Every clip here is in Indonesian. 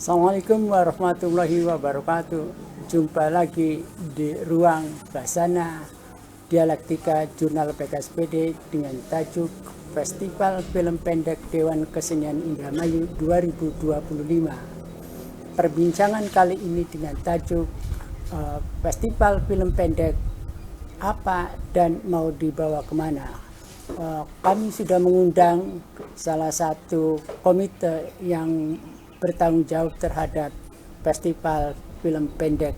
Assalamualaikum warahmatullahi wabarakatuh. Jumpa lagi di ruang Basana Dialektika Jurnal PKSPD dengan tajuk Festival Film Pendek Dewan Kesenian Indramayu 2025. Perbincangan kali ini dengan tajuk Festival Film Pendek apa dan mau dibawa kemana. Kami sudah mengundang salah satu komite yang bertanggung jawab terhadap festival film pendek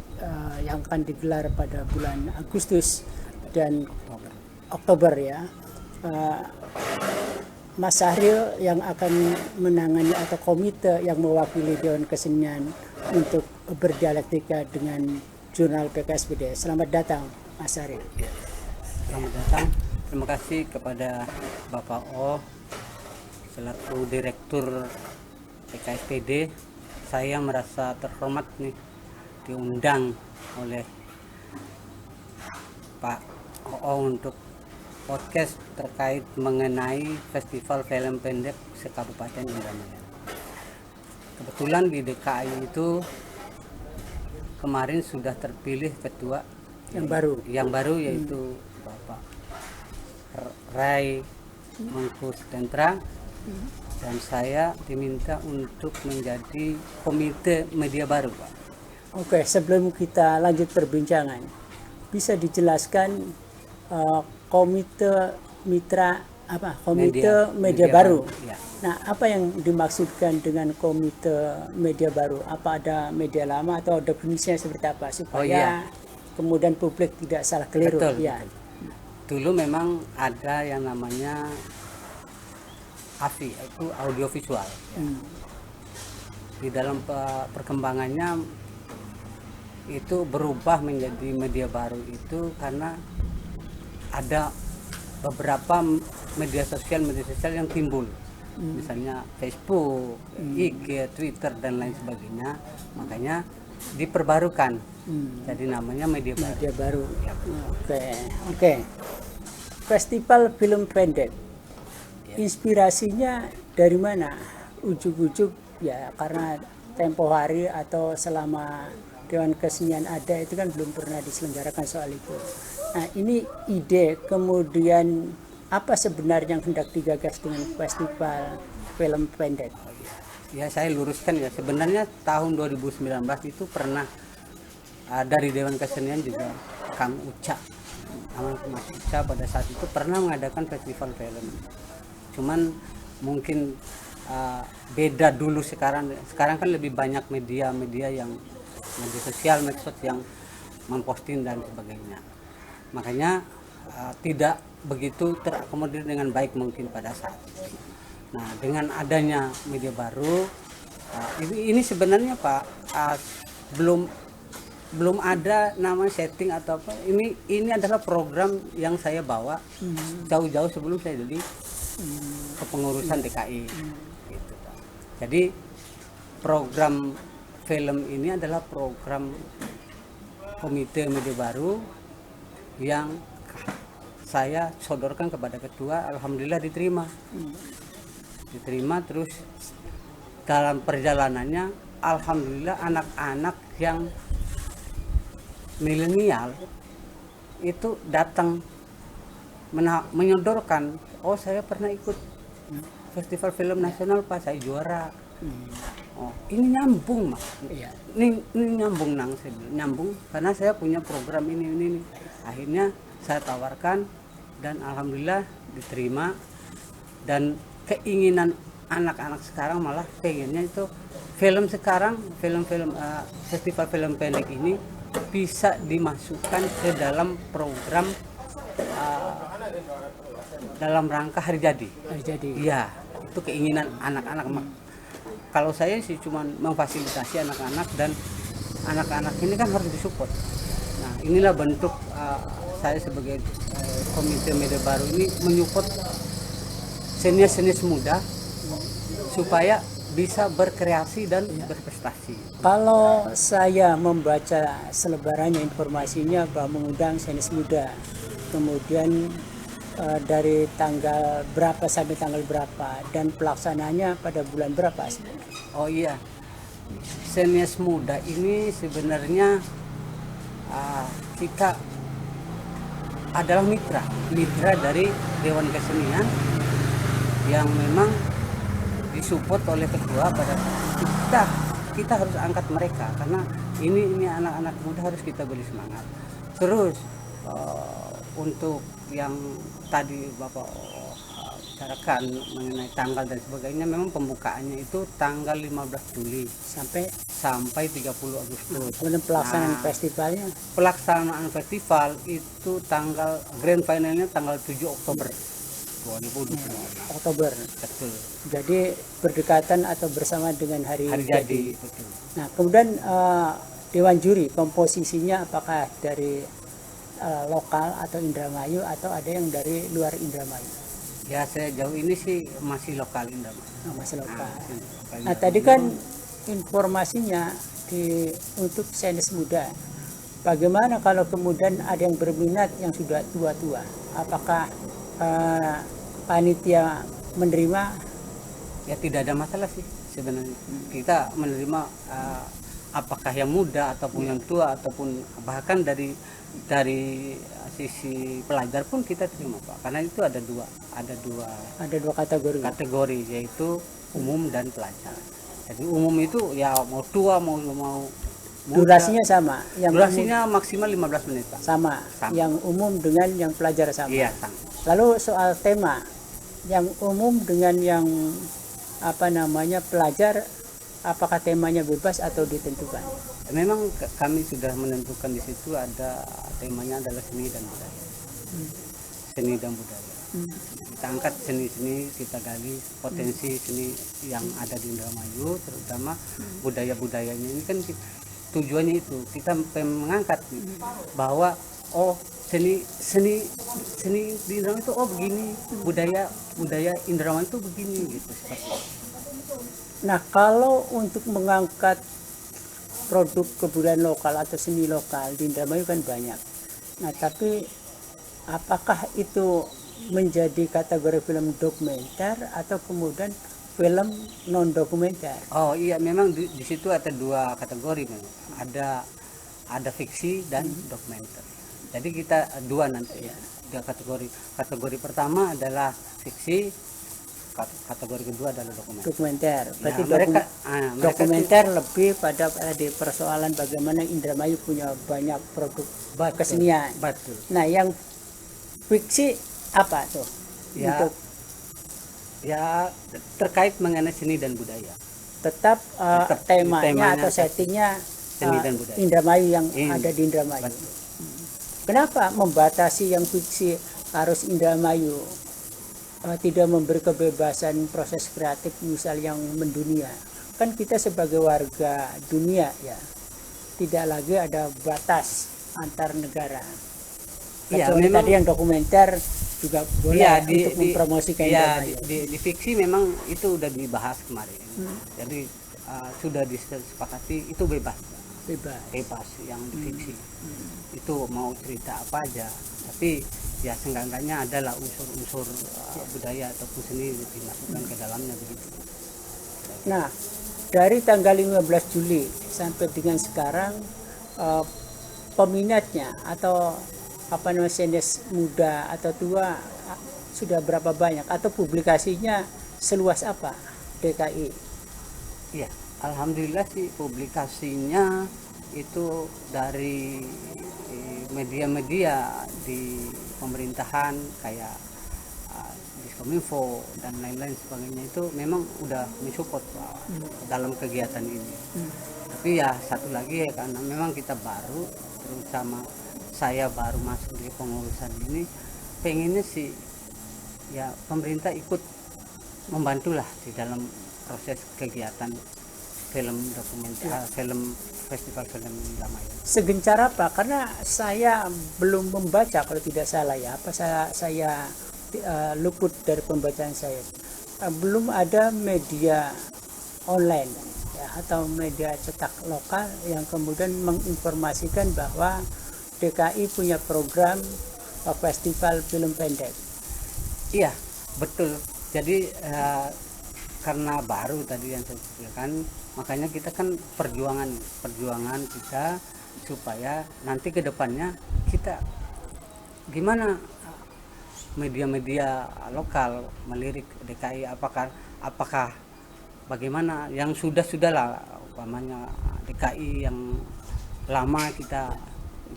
yang akan digelar pada bulan Agustus dan Oktober ya. Mas Sahril yang akan menangani atau komite yang mewakili Dewan Kesenian untuk berdialektika dengan Jurnal PKSPD. Selamat datang Mas Sahril. Selamat datang. Terima kasih kepada Bapak O selaku Direktur PKSPD. Saya merasa terhormat nih diundang oleh Pak O untuk podcast terkait mengenai Festival Film Pendek se-Kabupaten Indramayu. Kebetulan di DKI itu kemarin sudah terpilih ketua Yang baru yaitu Bapak Rai Mengkus Tentra, dan saya diminta untuk menjadi komite media baru, Pak. Oke, sebelum kita lanjut perbincangan, bisa dijelaskan komite mitra apa? Komite media baru. Ya. Nah, apa yang dimaksudkan dengan komite media baru? Apa ada media lama atau definisinya seperti apa supaya kemudian publik tidak salah keliru? Betul, Ya. betul. Dulu memang ada yang namanya AVI, itu audiovisual. Di dalam perkembangannya itu berubah menjadi media baru itu karena ada beberapa media sosial yang timbul, misalnya Facebook, IG, Twitter dan lain sebagainya. Makanya diperbarukan, jadi namanya media baru. Media baru. Oke. Festival film pendek. Inspirasinya dari mana? Ujuk-ujuk ya karena tempo hari atau selama Dewan Kesenian ada itu kan belum pernah diselenggarakan soal itu. Nah, ini ide, kemudian apa sebenarnya yang hendak digagas dengan festival film pendek? Ya, saya luruskan ya, sebenarnya tahun 2019 itu pernah dari Dewan Kesenian juga Kang Uca, Mas Uca pada saat itu pernah mengadakan festival film. Cuman mungkin beda dulu sekarang kan lebih banyak media yang media sosial, medsos yang memposting dan sebagainya. Makanya tidak begitu terakomodir dengan baik mungkin pada saat itu. Nah, dengan adanya media baru ini sebenarnya Pak belum ada nama setting atau apa. Ini adalah program yang saya bawa jauh-jauh sebelum saya jadi kepengurusan DKI gitu, Pak. Jadi program film ini adalah program komite media baru yang saya sodorkan kepada ketua. Alhamdulillah diterima. Terus dalam perjalanannya alhamdulillah anak-anak yang milenial itu datang menyodorkan, oh saya pernah ikut festival film nasional Pak, saya juara. Oh, ini nyambung Mas. Iya. Ini nyambung karena saya punya program ini. Akhirnya saya tawarkan dan alhamdulillah diterima, dan keinginan anak-anak sekarang malah pengennya itu film festival film pendek ini bisa dimasukkan ke dalam program dalam rangka hari jadi. Iya, itu keinginan anak-anak. Kalau saya sih cuma memfasilitasi anak-anak, dan anak-anak ini kan harus disupport. Nah, inilah bentuk saya sebagai komite media baru ini menyupport senior muda supaya bisa berkreasi dan berprestasi. Kalau saya membaca selebarannya informasinya bahwa mengundang senior muda, kemudian dari tanggal berapa sampai tanggal berapa dan pelaksananya pada bulan berapa? Oh iya, Senias muda ini sebenarnya kita adalah mitra dari Dewan Kesenian yang memang disupport oleh ketua. Pada kita harus angkat mereka karena ini anak-anak muda, harus kita beri semangat. Terus untuk yang tadi Bapak bicarakan mengenai tanggal dan sebagainya, memang pembukaannya itu tanggal 15 Juli sampai 30 Agustus. Kemudian pelaksanaan festivalnya? Pelaksanaan festival itu grand finalnya tanggal 7 Oktober 2020. Oktober. Betul. Jadi berdekatan atau bersama dengan hari jadi. Betul. Nah, kemudian Dewan Juri komposisinya apakah dari lokal atau Indramayu atau ada yang dari luar Indramayu? Ya, sejauh ini sih masih lokal Indramayu. Masih lokal. Nah, tadi kan informasinya untuk senias muda. Bagaimana kalau kemudian ada yang berminat yang sudah tua-tua? Apakah panitia menerima? Ya, tidak ada masalah sih sebenarnya. Kita menerima apakah yang muda ataupun yang tua, ataupun bahkan dari sisi pelajar pun kita terima, Pak. Karena itu ada dua kategori, yaitu umum dan pelajar. Jadi umum itu ya mau tua mau muda. Durasinya sama. Durasinya maksimal 15 menit, Pak. Sama. Yang umum dengan yang pelajar sama. Iya, sama. Lalu soal tema, yang umum dengan yang pelajar, apakah temanya bebas atau ditentukan? Memang kami sudah menentukan di situ, ada temanya adalah seni dan budaya. Seni dan budaya. Kita angkat seni-seni, kita gali potensi seni yang ada di Indramayu, terutama budaya-budayanya. Ini kan tujuannya itu, kita mengangkat bahwa seni di Indramayu itu begini, budaya Indramayu itu begini gitu. Nah, kalau untuk mengangkat produk kebudayaan lokal atau seni lokal di Indramayu kan banyak. Nah, tapi apakah itu menjadi kategori film dokumenter atau kemudian film non dokumenter? Oh iya, memang di situ ada dua kategori memang. Ada fiksi dan dokumenter. Jadi kita dua nanti ya. Dua kategori. Kategori pertama adalah fiksi, kategori kedua adalah dokumenter. Berarti mereka dokumenter lebih pada di persoalan bagaimana Indramayu punya banyak produk kesenian. Betul. Nah, yang fiksi apa tuh? Ya, ya terkait mengenai seni dan budaya. Tetap temanya atau settingnya seni dan budaya. Indramayu yang ada di Indramayu. Kenapa membatasi yang fiksi harus Indramayu? Tidak memberi kebebasan proses kreatif misal yang mendunia. Kan kita sebagai warga dunia ya, tidak lagi ada batas antar negara. Kecuali tadi yang dokumenter juga boleh untuk mempromosikan Indramayu. Di fiksi memang itu udah dibahas kemarin. Jadi sudah disepakati itu bebas yang di fiksi. Itu mau cerita apa aja, tapi ya seenggaknya adalah unsur budaya ataupun seni dimasukkan ke dalamnya begitu. Nah, dari tanggal 15 Juli sampai dengan sekarang peminatnya atau senias muda atau tua sudah berapa banyak, atau publikasinya seluas apa DKI? Iya, alhamdulillah sih publikasinya itu dari media-media di pemerintahan kayak Diskominfo dan lain-lain sebagainya, itu memang udah mensupport dalam kegiatan ini. Tapi ya satu lagi ya, karena memang kita baru, terutama saya baru masuk di pengurusan ini, pengennya sih ya pemerintah ikut membantulah di dalam proses kegiatan film dokumenter, film festival film Indramayu. Segencar apa? Karena saya belum membaca, kalau tidak salah ya, saya luput dari pembacaan saya. Belum ada media online ya, atau media cetak lokal yang kemudian menginformasikan bahwa DKI punya program festival film pendek. Iya, betul. Jadi karena baru tadi yang saya ceritakan, makanya kita kan perjuangan kita supaya nanti ke depannya kita gimana media-media lokal melirik DKI, apakah bagaimana yang sudah umpamanya DKI yang lama kita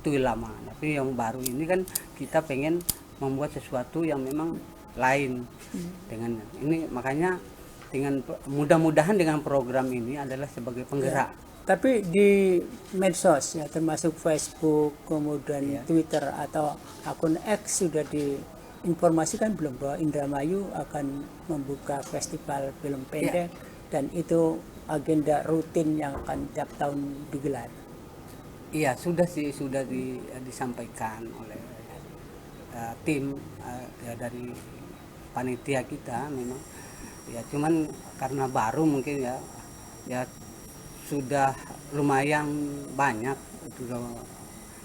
itu lama, tapi yang baru ini kan kita pengen membuat sesuatu yang memang lain dengan ini, makanya dengan mudah-mudahan dengan program ini adalah sebagai penggerak. Tapi di medsos ya, termasuk Facebook, kemudian Twitter atau akun X sudah diinformasikan belum bahwa Indramayu akan membuka festival film pendek dan itu agenda rutin yang akan tiap tahun digelar. Iya, sudah disampaikan oleh tim ya dari panitia kita memang ya, cuman karena baru mungkin ya sudah lumayan banyak itu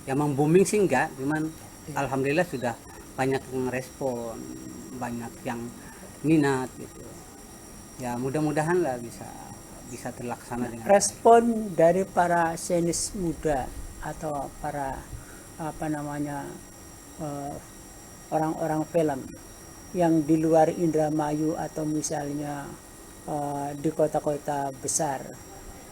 ya, booming sih enggak, cuman alhamdulillah sudah banyak yang respon, banyak yang minat gitu ya, mudah-mudahan lah bisa terlaksana dengan respon dari para seniors muda atau para orang-orang film yang di luar Indramayu atau misalnya di kota-kota besar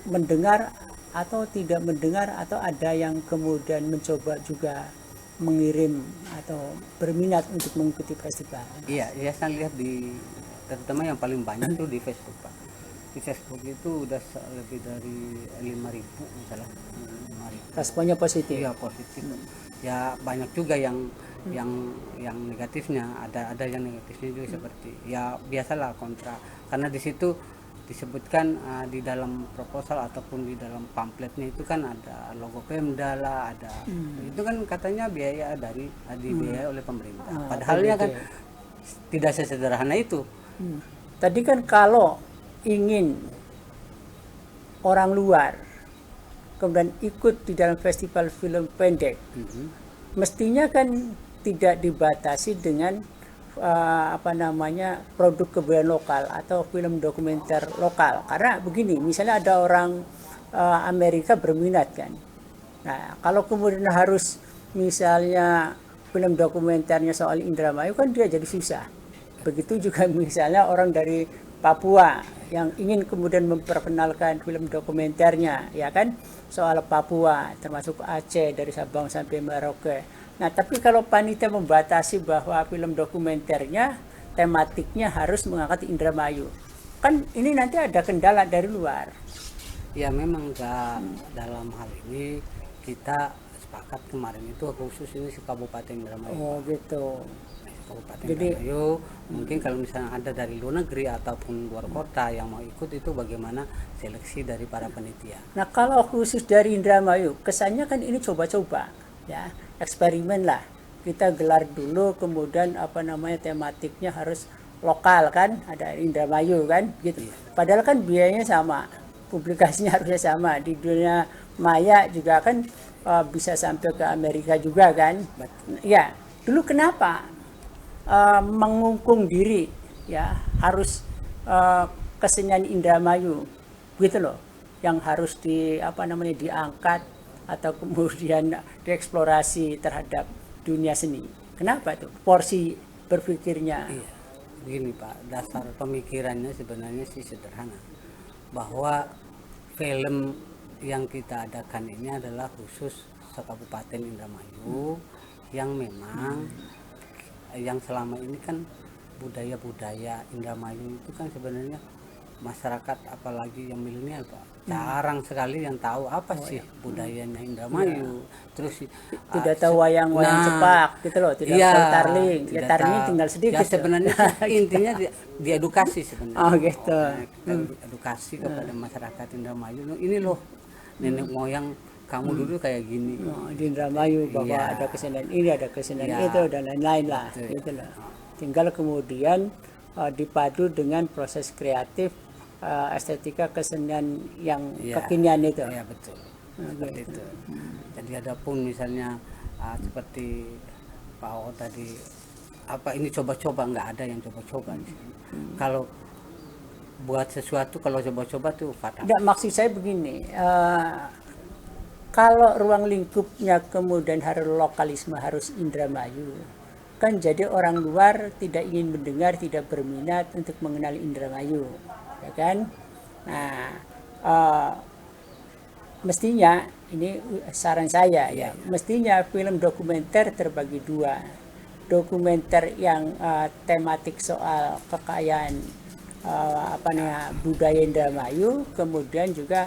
mendengar atau tidak mendengar, atau ada yang kemudian mencoba juga mengirim atau berminat untuk mengikuti festival. Iya, saya lihat terutama yang paling banyak tuh di Facebook, Pak. Di Facebook itu udah lebih dari 5.000 misalnya. 5.000. Responnya positif. Iya, positif. Ya banyak juga yang negatifnya, ada yang negatifnya juga, seperti ya biasalah kontra, karena di situ disebutkan di dalam proposal ataupun di dalam pamfletnya itu kan ada logo Pemda lah, ada itu kan katanya biaya dibiayai oleh pemerintah, padahalnya kan tidak sesederhana itu. Tadi kan kalau ingin orang luar kemudian ikut di dalam festival film pendek, mestinya kan tidak dibatasi dengan produk kebudayaan lokal atau film dokumenter lokal. Karena begini, misalnya ada orang Amerika berminat kan. Nah, kalau kemudian harus misalnya film dokumenternya soal Indramayu kan dia jadi susah. Begitu juga misalnya orang dari Papua yang ingin kemudian memperkenalkan film dokumenternya, ya kan, soal Papua, termasuk Aceh dari Sabang sampai Merauke. Nah, tapi kalau panitia membatasi bahwa film dokumenternya, tematiknya harus mengangkat Indramayu, kan ini nanti ada kendala dari luar. Ya memang dalam hal ini kita sepakat kemarin itu khusus ini Kabupaten Indramayu. Oh gitu. Kabupaten Indramayu, mungkin kalau misalnya ada dari luar negeri ataupun luar kota yang mau ikut, itu bagaimana seleksi dari para panitia. Nah, kalau khusus dari Indramayu, kesannya kan ini coba-coba, ya, eksperimen lah. Kita gelar dulu, kemudian tematiknya harus lokal kan, ada Indramayu kan, gitu. Padahal kan biayanya sama, publikasinya harusnya sama, di dunia maya juga kan bisa sampai ke Amerika juga kan. Ya, dulu kenapa mengungkung diri, ya, harus kesenian Indramayu gitu loh, yang harus diangkat atau kemudian dieksplorasi terhadap dunia seni. Kenapa tuh porsi berpikirnya? Iya, begini Pak, dasar pemikirannya sebenarnya sih sederhana, bahwa film yang kita adakan ini adalah khusus Kabupaten Indramayu, yang memang yang selama ini kan budaya-budaya Indramayu itu kan sebenarnya masyarakat apalagi yang milenial Pak, jarang sekali yang tahu apa sih budayanya Indramayu. Terus tidak tahu wayang-wayang cepak gitu loh, tidak tahu tarling. Ya tarling tinggal sedikit. Ya sebenarnya intinya diedukasi sebenarnya. Oh gitu. Edukasi kepada masyarakat Indramayu. Ini loh nenek moyang kamu dulu kayak gini. Di Indramayu bahwa ada kesenian ini, ada kesenian itu dan lain-lain lah, gitu loh. Tinggal kemudian dipadu dengan proses kreatif, estetika kesenian yang kekinian itu. Iya betul. Seperti itu. Jadi ada pun misalnya seperti Pak O tadi, ini coba-coba, nggak ada yang coba-coba. Kalau buat sesuatu kalau coba-coba tuh fatal. Enggak, maksud saya begini, kalau ruang lingkupnya kemudian harus lokalisme, harus Indramayu, kan jadi orang luar tidak ingin mendengar, tidak berminat untuk mengenal Indramayu, ya kan? Nah, mestinya ini saran saya ya, mestinya film dokumenter terbagi dua, dokumenter yang tematik soal kekayaan budaya Indramayu, kemudian juga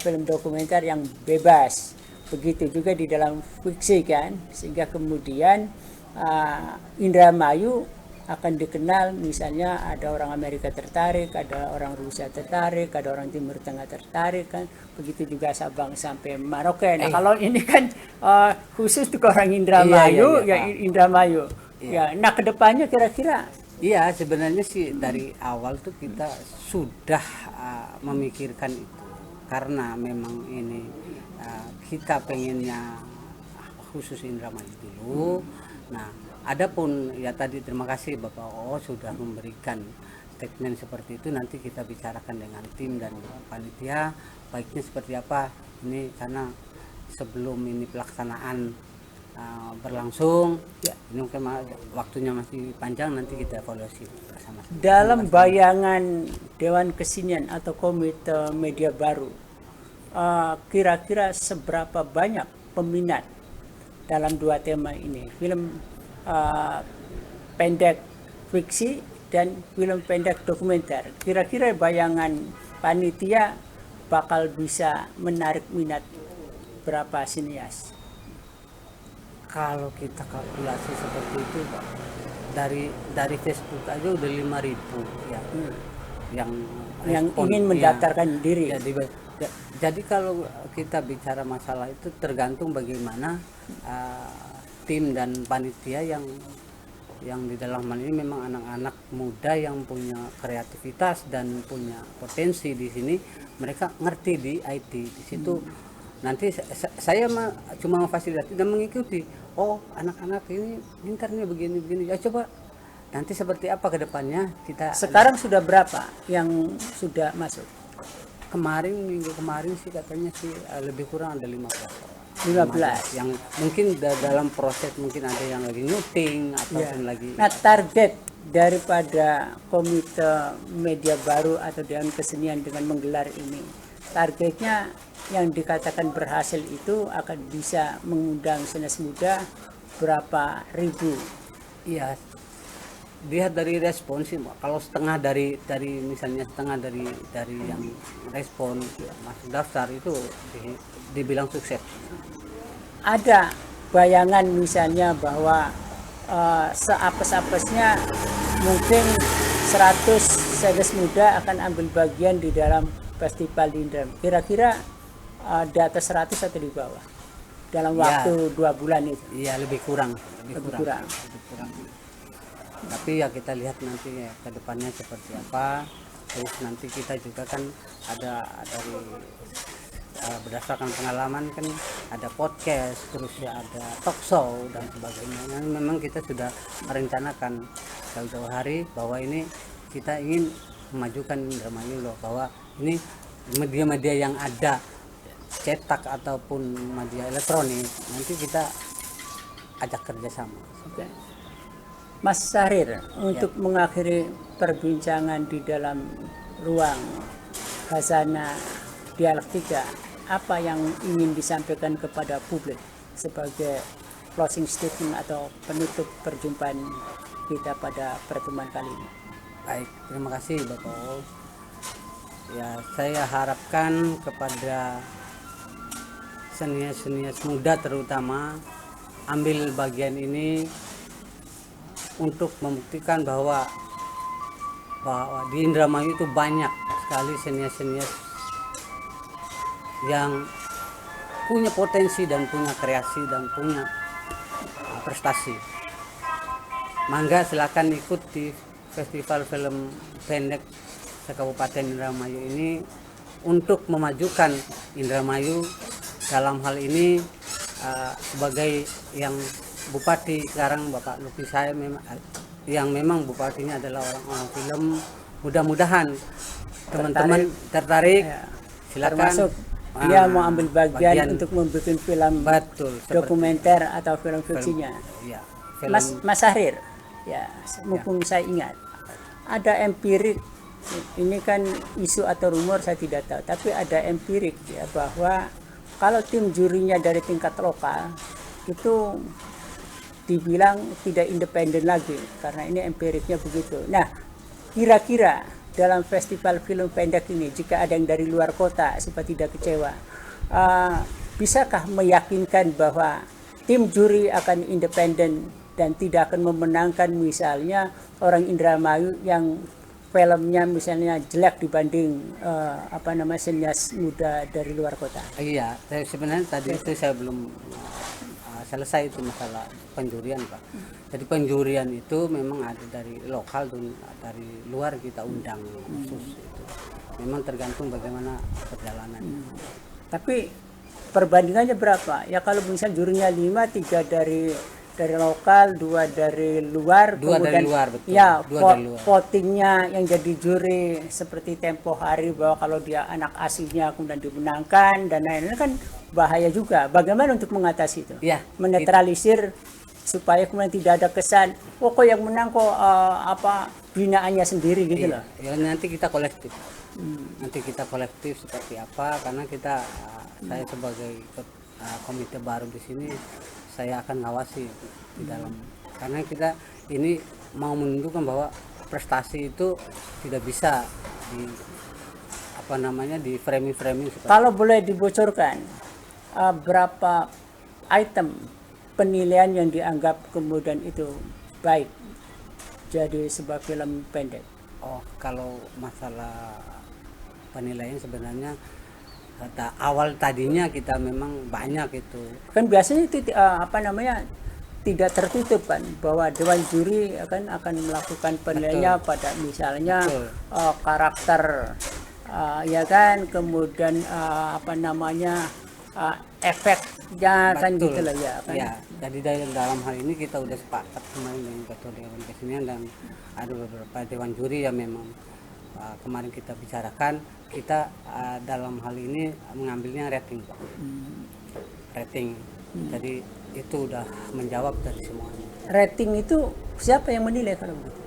film dokumenter yang bebas, begitu juga di dalam fiksi kan, sehingga kemudian Indramayu akan dikenal, misalnya ada orang Amerika tertarik, ada orang Rusia tertarik, ada orang Timur Tengah tertarik kan, begitu juga Sabang sampai Merauke. Nah kalau ini kan khusus untuk orang Indramayu, Iya, Indramayu. Ya, nah kedepannya kira-kira. Iya, sebenarnya sih dari awal tuh kita sudah memikirkan itu, karena memang ini kita pengennya khusus Indramayu dulu. Nah, adapun ya tadi terima kasih Bapak Oo sudah memberikan statement seperti itu. Nanti kita bicarakan dengan tim dan panitia baiknya seperti apa ini, karena sebelum ini pelaksanaan berlangsung ya, ini mungkin waktunya masih panjang, nanti kita evaluasi bersama. Dalam bayangan Dewan Kesenian atau Komite Media Baru, kira-kira seberapa banyak peminat dalam dua tema ini, film pendek fiksi dan film pendek dokumenter? Kira-kira bayangan panitia bakal bisa menarik minat berapa sinias? Kalau kita kalkulasi seperti itu Pak, dari Facebook aja udah 5.000 ya, yang ingin mendaftarkan diri. Jadi kalau kita bicara masalah itu tergantung bagaimana tim dan panitia yang di dalam hal ini memang anak-anak muda yang punya kreativitas dan punya potensi di sini, mereka ngerti di IT di situ. Nanti saya cuma memfasilitasi dan mengikuti. Oh, anak-anak ini pintarnya begini-begini. Ya coba nanti seperti apa ke depannya kita. Sekarang sudah berapa yang sudah masuk? Minggu kemarin sih katanya sih lebih kurang ada 15 15 yang mungkin dalam proses, mungkin ada yang lagi nyuting ataupun lagi. Nah, target daripada Komite Media Baru atau Dewan Kesenian dengan menggelar ini, targetnya yang dikatakan berhasil itu akan bisa mengundang sinias muda berapa ribu? Iya, lihat dari respon sih, kalau setengah dari misalnya setengah dari yang respon masuk daftar itu dibilang sukses. Ada bayangan misalnya bahwa seapes-apesnya mungkin 100 sinias muda akan ambil bagian di dalam festival Indram. Kira-kira di atas 100 atau di bawah dalam waktu 2 bulan itu? Iya, lebih kurang. Tapi ya kita lihat nanti ya ke depannya seperti apa. Terus nanti kita juga kan ada dari berdasarkan pengalaman kan ada podcast, terus ya ada talk show dan sebagainya. Memang kita sudah merencanakan jauh-jauh hari bahwa ini kita ingin memajukan Indramayu loh, bahwa ini media-media yang ada cetak ataupun media elektronik nanti kita ajak kerjasama. Oke. Mas Syahrir, untuk mengakhiri perbincangan di dalam ruang Khazanah Dialektika, apa yang ingin disampaikan kepada publik sebagai closing statement atau penutup perjumpaan kita pada pertemuan kali ini? Baik, terima kasih Bapak. Ya, saya harapkan kepada senias-senias muda terutama ambil bagian ini untuk membuktikan bahwa di Indramayu itu banyak sekali senias-senias yang punya potensi dan punya kreasi dan punya prestasi. Mangga silakan ikut di Festival Film Pendek se-Kabupaten Indramayu ini untuk memajukan Indramayu. Dalam hal ini sebagai yang Bupati sekarang Bapak Luki saya yang memang bupatinya adalah orang-orang film, mudah-mudahan teman-teman tertarik, Ya. silakan. Termasuk dia mau ambil bagian bagian, untuk membuat film betul, seperti dokumenter atau film fiksinya. ya, film Mas Sahrir, ya mumpung saya ingat, ada empirik, ini kan isu atau rumor saya tidak tahu, tapi ada empirik ya bahwa kalau tim jurinya dari tingkat lokal itu dibilang tidak independen lagi, karena ini empiriknya begitu. Nah, kira-kira dalam festival film pendek ini, jika ada yang dari luar kota supaya tidak kecewa, bisakah meyakinkan bahwa tim juri akan independen dan tidak akan memenangkan misalnya orang Indramayu yang filmnya misalnya jelek dibanding senias muda dari luar kota? Iya, sebenarnya tadi itu saya belum selesai itu masalah penjurian, Pak. Jadi penjurian itu memang ada dari lokal dan dari luar kita undang khusus itu. Memang tergantung bagaimana perjalanan. Tapi perbandingannya berapa? Ya kalau misalnya jurinya 5, 3 dari lokal, 2 dari luar, 2 kemudian dari luar, betul. ya 2 dari luar. votingnya yang jadi juri seperti tempo hari bahwa kalau dia anak aslinya kemudian dimenangkan dan lain-lain kan bahaya juga. Bagaimana untuk mengatasi itu? Ya, menetralisir supaya kemudian tidak ada kesan, kok yang menang kok binaannya sendiri gitu loh. Ya nanti kita kolektif. Nanti kita kolektif seperti apa, karena kita saya sebagai komite baru di sini, saya akan ngawasi di dalam, karena kita ini mau menunjukkan bahwa prestasi itu tidak bisa di framing seperti. Kalau boleh dibocorkan, berapa item penilaian yang dianggap kemudian itu baik jadi sebuah film pendek? Oh, kalau masalah penilaian sebenarnya awal tadinya kita memang banyak itu. Kan biasanya itu tidak tertutup kan, bahwa dewan juri akan melakukan penilaiannya pada misalnya karakter, ya kan, kemudian efeknya kan gitu lah ya kan. Ya, jadi dalam hal ini kita udah sepakat kemarin dengan ketua dewan kesenian dan ada beberapa dewan juri yang memang kemarin kita bicarakan, kita dalam hal ini mengambilnya rating, Pak. Rating. Jadi itu udah menjawab dari semuanya. Rating itu siapa yang menilai kalau begitu?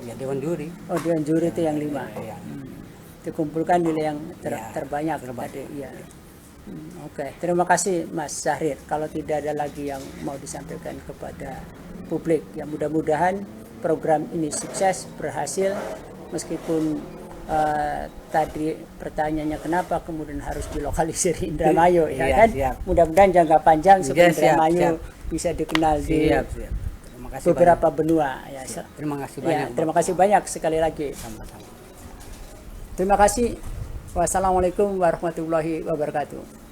Ya dewan juri. Oh, dewan juri itu yang 5. Ya. Dikumpulkan nilai yang terbanyak tadi. Iya. Oke. Terima kasih Mas Sahrir. Kalau tidak ada lagi yang mau disampaikan kepada publik, ya mudah-mudahan program ini sukses, berhasil, meskipun tadi pertanyaannya kenapa kemudian harus dilokalisir Indramayu, ya kan? Siap. Mudah-mudahan jangka panjang supaya Indramayu bisa dikenal di beberapa benua. Ya. Terima kasih banyak. Terima kasih banyak sekali lagi. Sama-sama. Terima kasih. Wassalamualaikum warahmatullahi wabarakatuh.